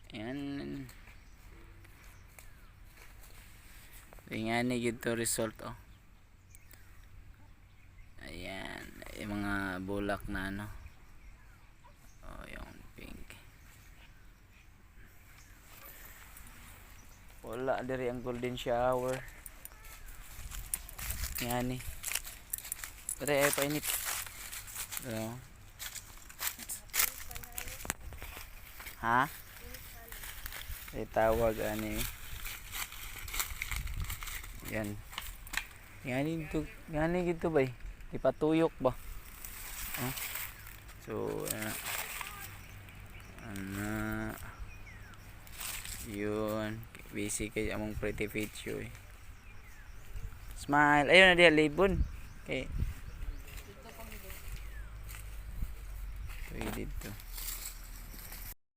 Ayan. Ingani gito result oh. Ayan, yung mga bulak na ano. Oh, yung pink. Wala diri ang golden shower. Ingani. Pare ay painit. Oh. Ha? Ay tawag ani. Yan. Ngani gito ba? Ipatuyok ba? Huh? So, yun. Busy kay among pretty picture. Smile. Ayun na diya libon. Okay.